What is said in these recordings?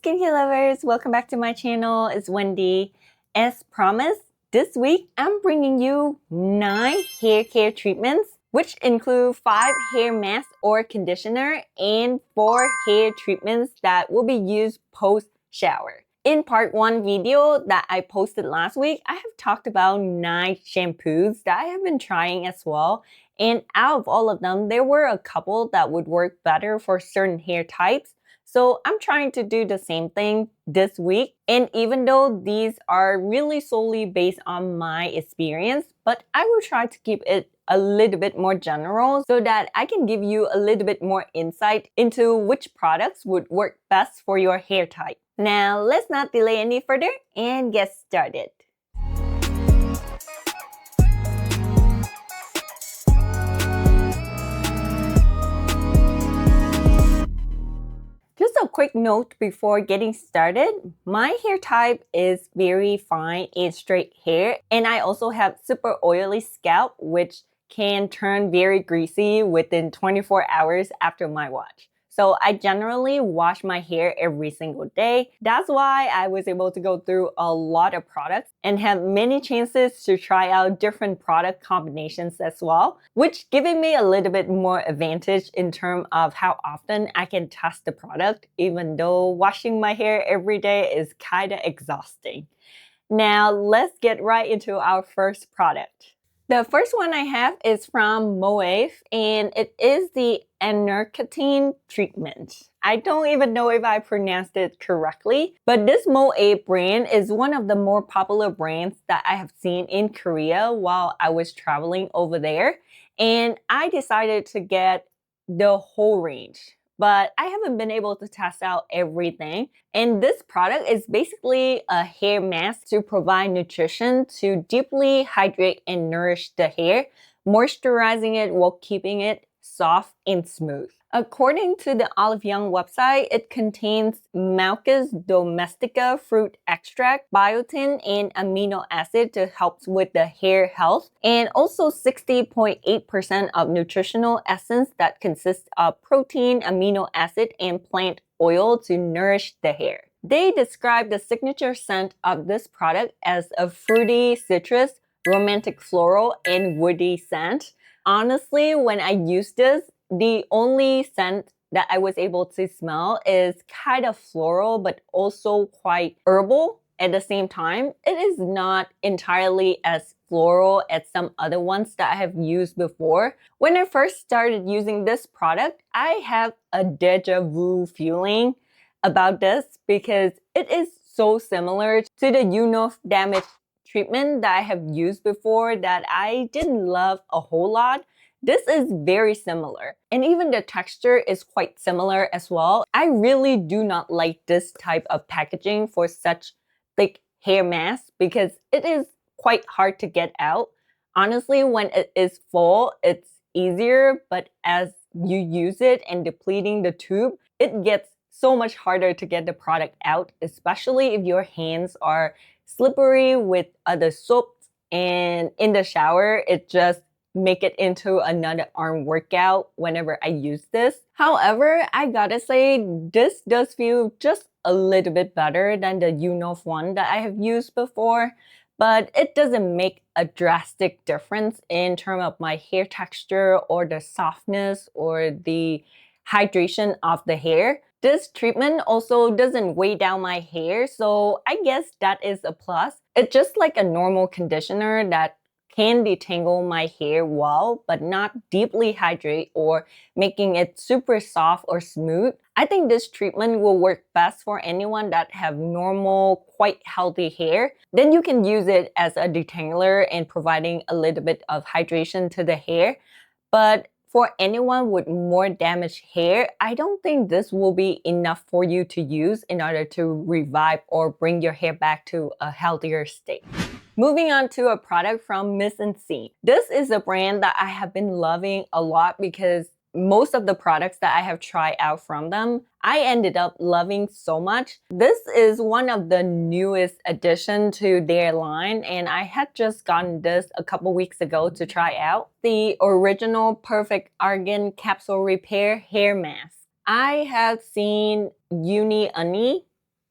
skincare lovers, welcome back to my channel. It's Wendy. As promised, this week I'm bringing you 9 hair care treatments, which include 5 hair masks or conditioner and 4 hair treatments that will be used post-shower. In part 1 video that I posted last week, I have talked about 9 shampoos that I have been trying as well. And out of all of them, there were a couple that would work better for certain hair types. So I'm trying to do the same thing this week. And even though these are really solely based on my experience, but I will try to keep it a little bit more general so that I can give you a little bit more insight into which products would work best for your hair type. Now, let's not delay any further and get started. Just a quick note before getting started, my hair type is very fine and straight hair, and I also have super oily scalp, which can turn very greasy within 24 hours after my wash. So I generally wash my hair every single day. That's why I was able to go through a lot of products and have many chances to try out different product combinations as well, which giving me a little bit more advantage in terms of how often I can test the product, even though washing my hair every day is kind of exhausting. Now let's get right into our first product. The first one I have is from MOEV, and it is the Annurcatin treatment. I don't even know if I pronounced it correctly, but this MOEV brand is one of the more popular brands that I have seen in Korea while I was traveling over there. And I decided to get the whole range, but I haven't been able to test out everything. And this product is basically a hair mask to provide nutrition to deeply hydrate and nourish the hair, moisturizing it while keeping it soft and smooth. According to the Olive Young website, it contains Maucus domestica fruit extract, biotin, and amino acid to help with the hair health, and also 60.8% of nutritional essence that consists of protein, amino acid, and plant oil to nourish the hair. They describe the signature scent of this product as a fruity citrus, romantic floral, and woody scent. Honestly, when I use this, the only scent that I was able to smell is kind of floral, but also quite herbal at the same time. It is not entirely as floral as some other ones that I have used before. When I first started using this product, I have a deja vu feeling about this because it is so similar to the UNOF damage treatment that I have used before that I didn't love a whole lot. This is very similar, and even the texture is quite similar as well. I really do not like this type of packaging for such thick hair masks because it is quite hard to get out. Honestly, when it is full, it's easier, but as you use it and depleting the tube, it gets so much harder to get the product out, especially if your hands are slippery with other soaps, and in the shower, it just make it into another arm workout whenever I use this. However, I gotta say, this does feel just a little bit better than the UNOF one that I have used before, but it doesn't make a drastic difference in terms of my hair texture or the softness or the hydration of the hair. This treatment also doesn't weigh down my hair, so I guess that is a plus. It's just like a normal conditioner that can detangle my hair well, but not deeply hydrate or making it super soft or smooth. I think this treatment will work best for anyone that have normal, quite healthy hair. Then you can use it as a detangler and providing a little bit of hydration to the hair. But for anyone with more damaged hair, I don't think this will be enough for you to use in order to revive or bring your hair back to a healthier state. Moving on to a product from Mise-En-Scene. This is a brand that I have been loving a lot because most of the products that I have tried out from them, I ended up loving so much. This is one of the newest addition to their line, and I had just gotten this a couple weeks ago to try out. The original Perfect Argan Capsule Repair Hair Mask. I have seen Uni Ani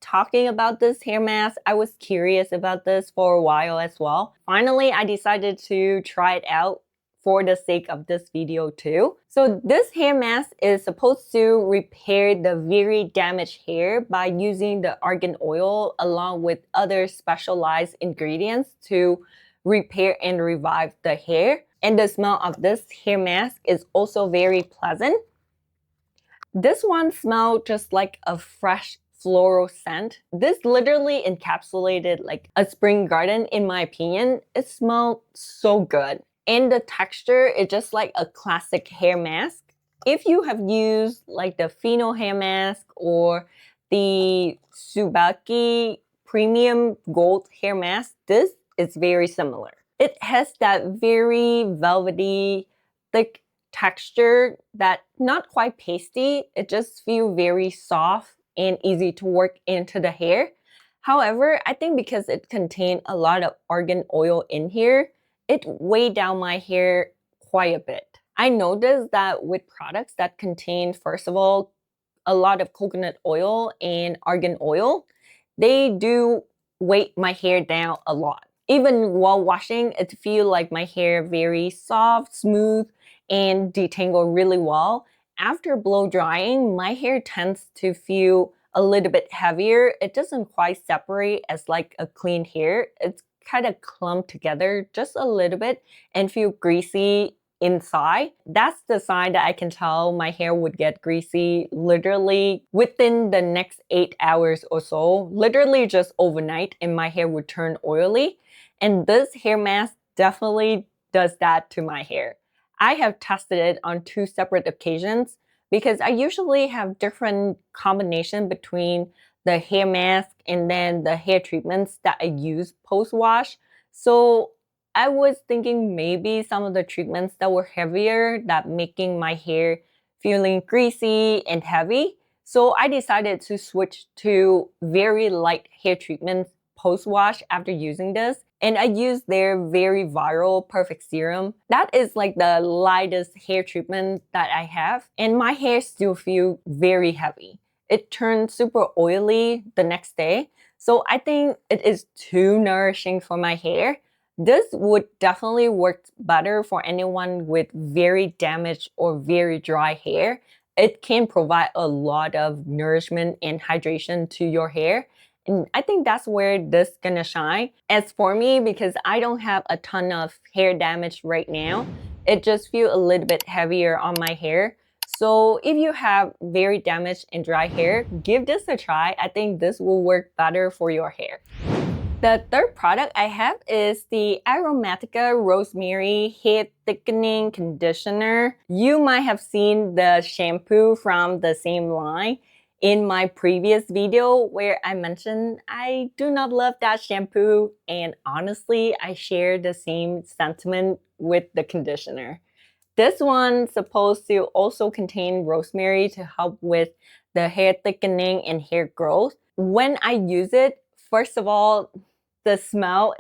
talking about this hair mask. I was curious about this for a while as well. Finally, I decided to try it out for the sake of this video too. So this hair mask is supposed to repair the very damaged hair by using the argan oil along with other specialized ingredients to repair and revive the hair. And the smell of this hair mask is also very pleasant. This one smelled just like a fresh floral scent. This literally encapsulated like a spring garden in my opinion. It smelled so good. And the texture is just like a classic hair mask. If you have used like the Pheno hair mask or the Tsubaki Premium Gold hair mask, this is very similar. It has that very velvety, thick texture that not quite pasty. It just feels very soft and easy to work into the hair. However, I think because it contained a lot of argan oil in here, it weighed down my hair quite a bit. I noticed that with products that contain, first of all, a lot of coconut oil and argan oil, they do weigh my hair down a lot. Even while washing, it feels like my hair very soft, smooth, and detangle really well. After blow drying, my hair tends to feel a little bit heavier. It doesn't quite separate as like a clean hair. It's kind of clumped together just a little bit and feel greasy inside. That's the sign that I can tell my hair would get greasy literally within the next 8 hours or so. Literally just overnight, and my hair would turn oily. And this hair mask definitely does that to my hair. I have tested it on 2 separate occasions because I usually have different combination between the hair mask and then the hair treatments that I use post-wash. So I was thinking maybe some of the treatments that were heavier that making my hair feeling greasy and heavy. So I decided to switch to very light hair treatments post-wash after using this. And I used their very viral Perfect Serum. That is like the lightest hair treatment that I have. And my hair still feels very heavy. It turned super oily the next day. So I think it is too nourishing for my hair. This would definitely work better for anyone with very damaged or very dry hair. It can provide a lot of nourishment and hydration to your hair. And I think that's where this is gonna shine. As for me, because I don't have a ton of hair damage right now, it just feels a little bit heavier on my hair. So if you have very damaged and dry hair, give this a try. I think this will work better for your hair. The third product I have is the AROMATICA Rosemary Hair Thickening Conditioner. You might have seen the shampoo from the same line in my previous video where I mentioned I do not love that shampoo, and honestly, I share the same sentiment with the conditioner. This one's supposed to also contain rosemary to help with the hair thickening and hair growth. When I use it, first of all, the smell,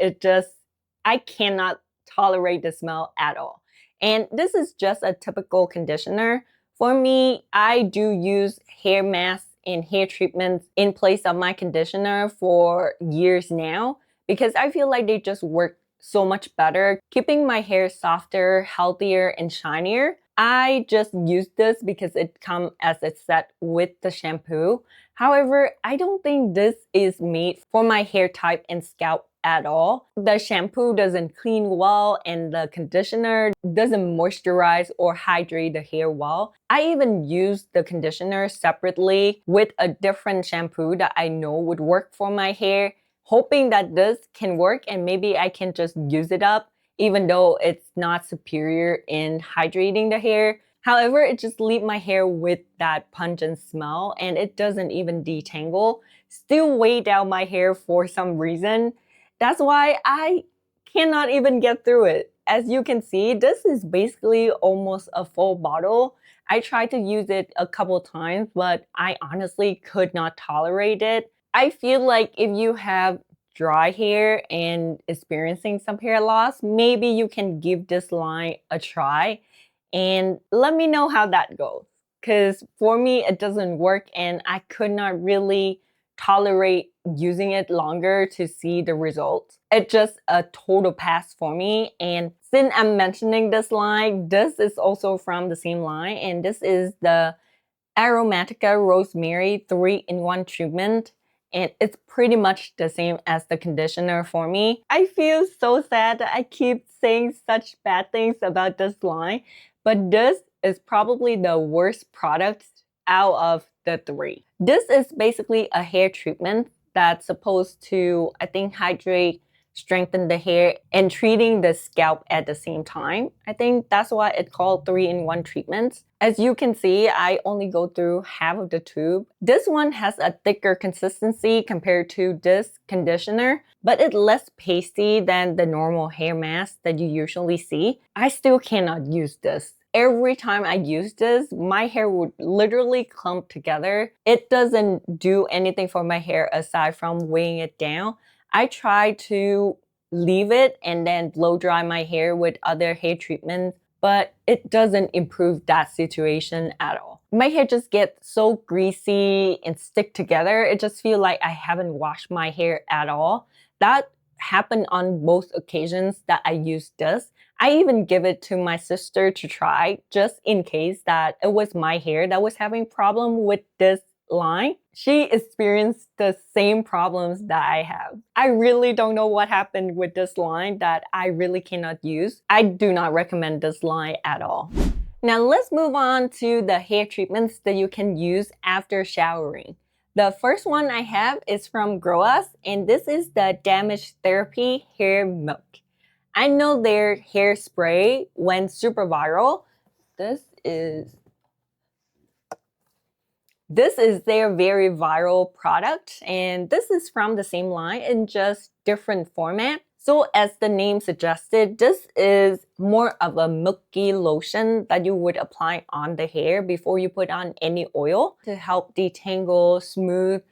I cannot tolerate the smell at all. And this is just a typical conditioner. For me, I do use hair masks and hair treatments in place of my conditioner for years now because I feel like they just work so much better, keeping my hair softer, healthier, and shinier. I just use this because it comes as a set with the shampoo. However, I don't think this is made for my hair type and scalp at all. The shampoo doesn't clean well and the conditioner doesn't moisturize or hydrate the hair well. I even use the conditioner separately with a different shampoo that I know would work for my hair, hoping that this can work and maybe I can just use it up even though it's not superior in hydrating the hair. However, it just leaves my hair with that pungent smell and it doesn't even detangle. Still weigh down my hair for some reason. That's why I cannot even get through it. As you can see, this is basically almost a full bottle. I tried to use it a couple times, but I honestly could not tolerate it. I feel like if you have dry hair and experiencing some hair loss, maybe you can give this line a try and let me know how that goes. Because for me, it doesn't work and I could not really tolerate using it longer to see the results. It's just a total pass for me. And since I'm mentioning this line, this is also from the same line, and this is the AROMATICA Rosemary 3-in-1 treatment, and it's pretty much the same as the conditioner for me. I feel so sad that I keep saying such bad things about this line, but this is probably the worst product out of the three. This is basically a hair treatment that's supposed to, I think, hydrate, strengthen the hair, and treating the scalp at the same time. I think that's why it's called 3-in-1 treatments. As you can see, I only go through half of the tube. This one has a thicker consistency compared to this conditioner, but it's less pasty than the normal hair mask that you usually see. I still cannot use this. Every time I use this, my hair would literally clump together. It doesn't do anything for my hair aside from weighing it down. I try to leave it and then blow dry my hair with other hair treatments, but it doesn't improve that situation at all. My hair just gets so greasy and stick together. It just feels like I haven't washed my hair at all. That happened on both occasions that I used this. I even give it to my sister to try just in case that it was my hair that was having problem with this line. She experienced the same problems that I have. I really don't know what happened with this line that I really cannot use. I do not recommend this line at all. Now let's move on to the hair treatments that you can use after showering. The first one I have is from GROWUS, and this is the Damage Therapy Hair Milk. I know their hairspray went super viral. This is their very viral product, and this is from the same line in just different format. So as the name suggested, this is more of a milky lotion that you would apply on the hair before you put on any oil to help detangle, smooth,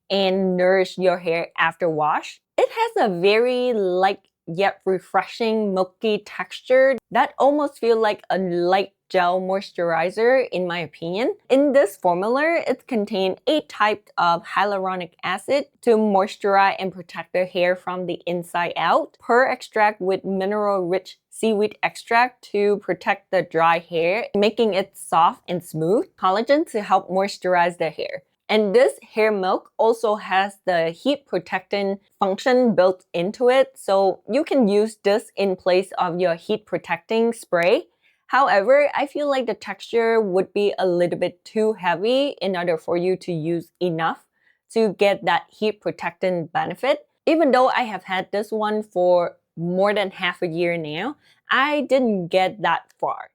and nourish your hair after wash. It has a very light yet refreshing milky texture that almost feels like a light gel moisturizer in my opinion. In this formula, it contains 8 types of hyaluronic acid to moisturize and protect the hair from the inside out. Pearl extract with mineral-rich seaweed extract to protect the dry hair, making it soft and smooth. Collagen to help moisturize the hair. And this hair milk also has the heat protecting function built into it, so you can use this in place of your heat protecting spray. However, I feel like the texture would be a little bit too heavy in order for you to use enough to get that heat protecting benefit. Even though I have had this one for more than half a year now, I didn't get that far.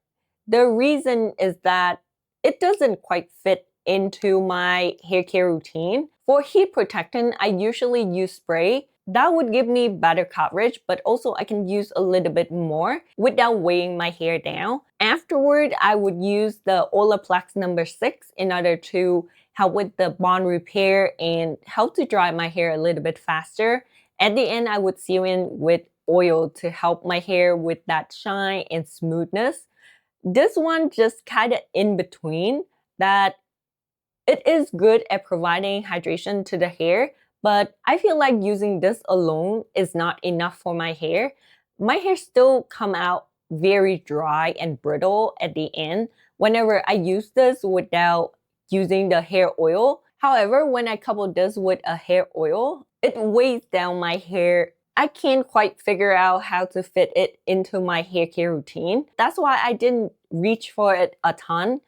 The reason is that it doesn't quite fit into my hair care routine. For heat protectant, I usually use spray. That would give me better coverage, but also I can use a little bit more without weighing my hair down. Afterward, I would use the Olaplex number 6 in order to help with the bond repair and help to dry my hair a little bit faster. At the end, I would seal in with oil to help my hair with that shine and smoothness. This one just kind of in between, that it is good at providing hydration to the hair, but I feel like using this alone is not enough for my hair. My hair still come out very dry and brittle at the end whenever I use this without using the hair oil. However, when I couple this with a hair oil, it weighs down my hair. I can't quite figure out how to fit it into my hair care routine. That's why I didn't reach for it a ton.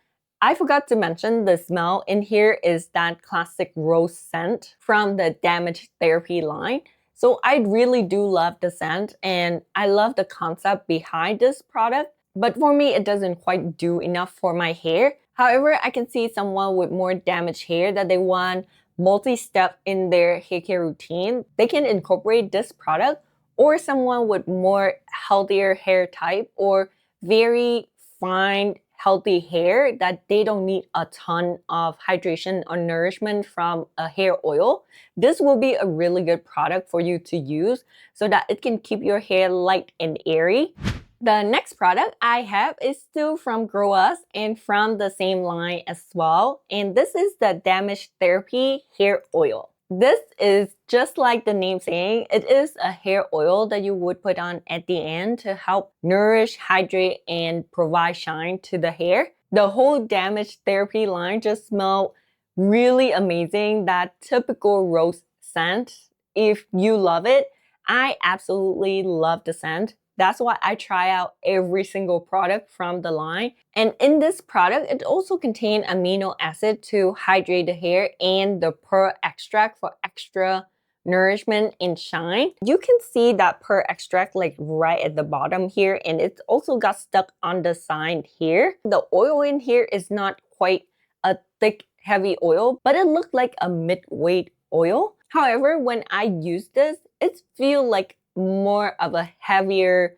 I forgot to mention the smell in here is that classic rose scent from the Damage Therapy line. So I really do love the scent and I love the concept behind this product. But for me, it doesn't quite do enough for my hair. However, I can see someone with more damaged hair that they want multi-step in their hair care routine. They can incorporate this product, or someone with more healthier hair type or very fine healthy hair that they don't need a ton of hydration or nourishment from a hair oil. This will be a really good product for you to use so that it can keep your hair light and airy. The next product I have is still from GROWUS and from the same line as well. And this is the Damage Therapy Hair Oil. This is just like the name saying, it is a hair oil that you would put on at the end to help nourish, hydrate, and provide shine to the hair. The whole damage therapy line just smelled really amazing. That typical rose scent. If you love it, I absolutely love the scent. That's why I try out every single product from the line. And in this product, it also contains amino acid to hydrate the hair and the pearl extract for extra nourishment and shine. You can see that pearl extract like right at the bottom here, and it's also got stuck on the side here. The oil in here is not quite a thick, heavy oil, but it looked like a mid-weight oil. However, when I use this, it feels like more of a heavier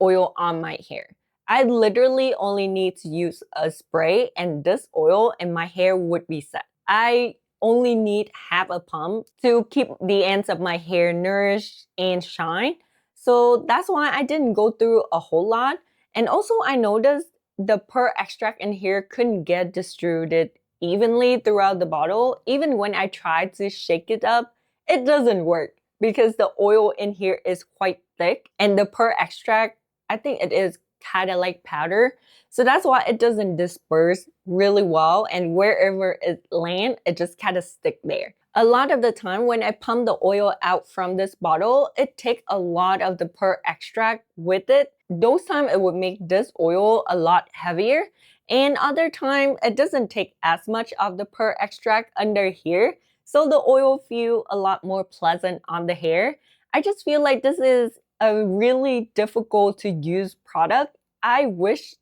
oil on my hair. I literally only need to use a spray and this oil and my hair would be set. I only need half a pump to keep the ends of my hair nourished and shine. So that's why I didn't go through a whole lot. And also I noticed the pearl extract in here couldn't get distributed evenly throughout the bottle. Even when I tried to shake it up, it doesn't work because the oil in here is quite thick and the pearl extract, I think it is kind of like powder. So that's why it doesn't disperse really well, and wherever it lands, it just kind of stick there. A lot of the time when I pump the oil out from this bottle, it takes a lot of the pearl extract with it. Those times it would make this oil a lot heavier, and other time it doesn't take as much of the pearl extract under here. So the oil feel a lot more pleasant on the hair. I just feel like this is a really difficult to use product. I wish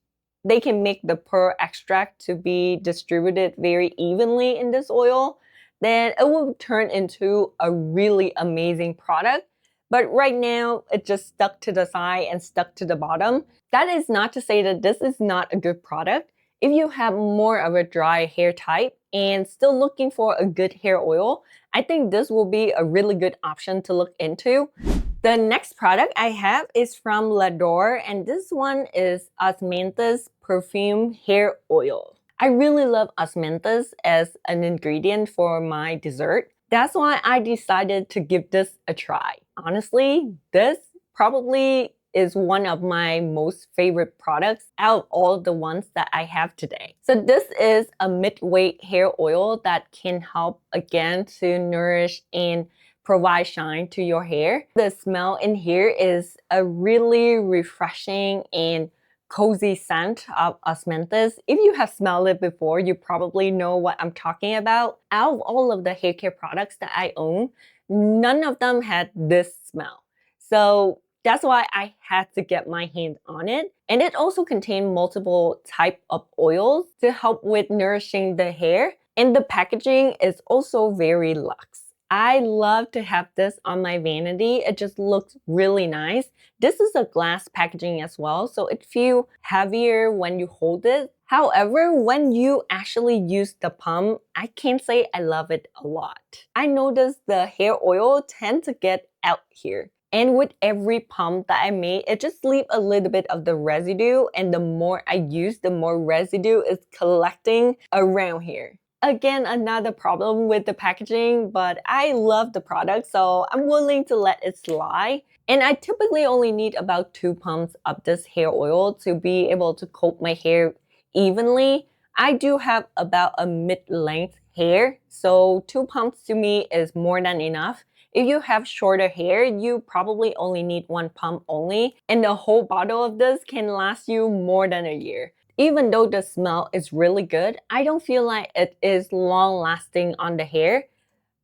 they can make the pearl extract to be distributed very evenly in this oil. Then it will turn into a really amazing product. But right now, it just stuck to the side and stuck to the bottom. That is not to say that this is not a good product. If you have more of a dry hair type and still looking for a good hair oil, I think this will be a really good option to look into. The next product I have is from Lador, and this one is Osmanthus Perfume Hair Oil. I really love Osmanthus as an ingredient for my dessert. That's why I decided to give this a try. Honestly, this probably is one of my most favorite products out of all the ones that I have today. So this is a mid-weight hair oil that can help again to nourish and provide shine to your hair. The smell in here is a really refreshing and cozy scent of Osmanthus. If you have smelled it before, you probably know what I'm talking about. Out of all of the hair care products that I own, none of them had this smell. So that's why I had to get my hands on it. And it also contained multiple types of oils to help with nourishing the hair. And the packaging is also very luxe. I love to have this on my vanity. It just looks really nice. This is a glass packaging as well, so it feels heavier when you hold it. However, when you actually use the pump, I can't say I love it a lot. I noticed the hair oil tend to get out here. And with every pump that I made, it just leaves a little bit of the residue, and the more I use, the more residue is collecting around here. Again, another problem with the packaging, but I love the product, so I'm willing to let it slide. And I typically only need about 2 pumps of this hair oil to be able to coat my hair evenly. I do have about a mid-length hair, so 2 pumps to me is more than enough. If you have shorter hair, you probably only need 1 pump only, and the whole bottle of this can last you more than a year. Even though the smell is really good, I don't feel like it is long lasting on the hair.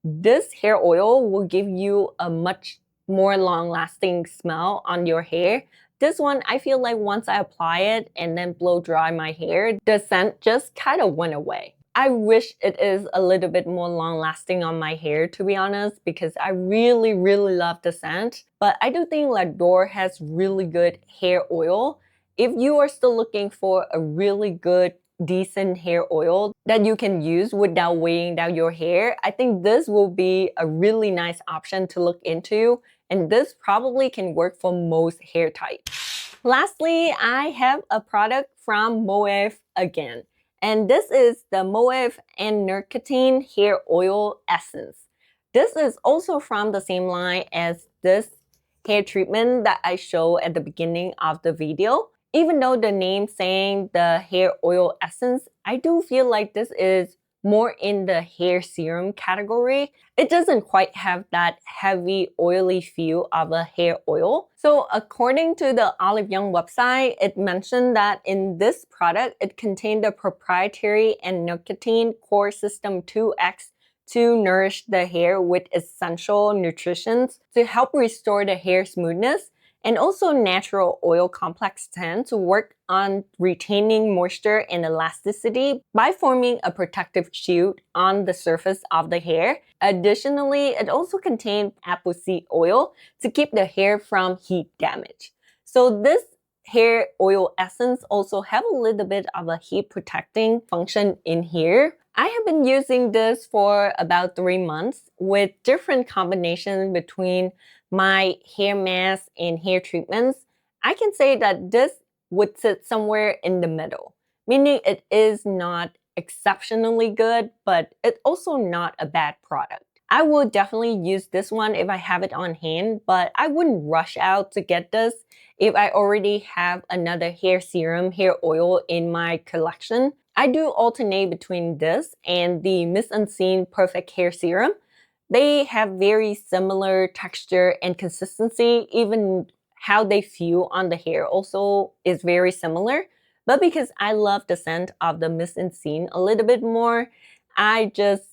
This hair oil will give you a much more long lasting smell on your hair. This one, I feel like once I apply it and then blow dry my hair, the scent just kind of went away. I wish it is a little bit more long lasting on my hair, to be honest, because I really love the scent. But I do think Lador has really good hair oil. If you are still looking for a really good, decent hair oil that you can use without weighing down your hair, I think this will be a really nice option to look into. And this probably can work for most hair types. Lastly, I have a product from MOEV again. And this is the MOEV Annurcatin Hair Oil Essence. This is also from the same line as this hair treatment that I showed at the beginning of the video. Even though the name saying the hair oil essence, I do feel like this is more in the hair serum category. It doesn't quite have that heavy oily feel of a hair oil. So according to the Olive Young website, it mentioned that in this product, it contained the proprietary Annurcatin Core System 2X to nourish the hair with essential nutrition to help restore the hair smoothness, and also natural oil complex 10 to work on retaining moisture and elasticity by forming a protective shield on the surface of the hair. Additionally, it also contains apple seed oil to keep the hair from heat damage. So this hair oil essence also have a little bit of a heat protecting function in here. I have been using this for about 3 months with different combinations between my hair mask and hair treatments. I can say that this would sit somewhere in the middle, meaning it is not exceptionally good, but it's also not a bad product. I will definitely use this one if I have it on hand, but I wouldn't rush out to get this if I already have another hair serum, hair oil in my collection. I do alternate between this and the Mise-En-Scene Perfect Hair Serum. They have very similar texture and consistency. Even how they feel on the hair also is very similar. But because I love the scent of the Mise-En-Scene a little bit more, I just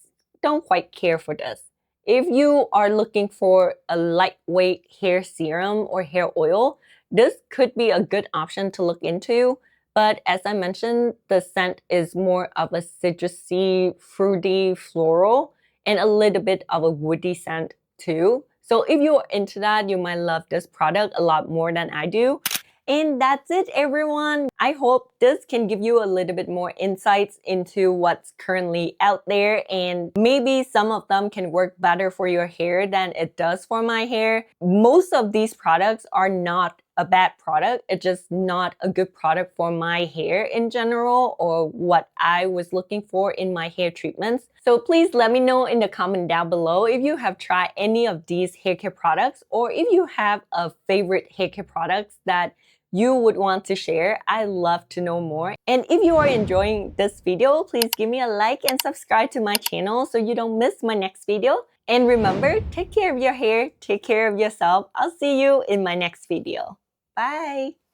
don't quite care for this. If you are looking for a lightweight hair serum or hair oil, this could be a good option to look into. But as I mentioned, the scent is more of a citrusy, fruity, floral, and a little bit of a woody scent too. So if you're into that, you might love this product a lot more than I do. And that's it, everyone. I hope this can give you a little bit more insights into what's currently out there, and maybe some of them can work better for your hair than it does for my hair. Most of these products are not a bad product. It's just not a good product for my hair in general, or what I was looking for in my hair treatments. So please let me know in the comment down below if you have tried any of these hair care products, or if you have a favorite hair care products that you would want to share. I love to know more. And if you are enjoying this video, please give me a like and subscribe to my channel so you don't miss my next video. And remember, take care of your hair, take care of yourself. I'll see you in my next video. Bye!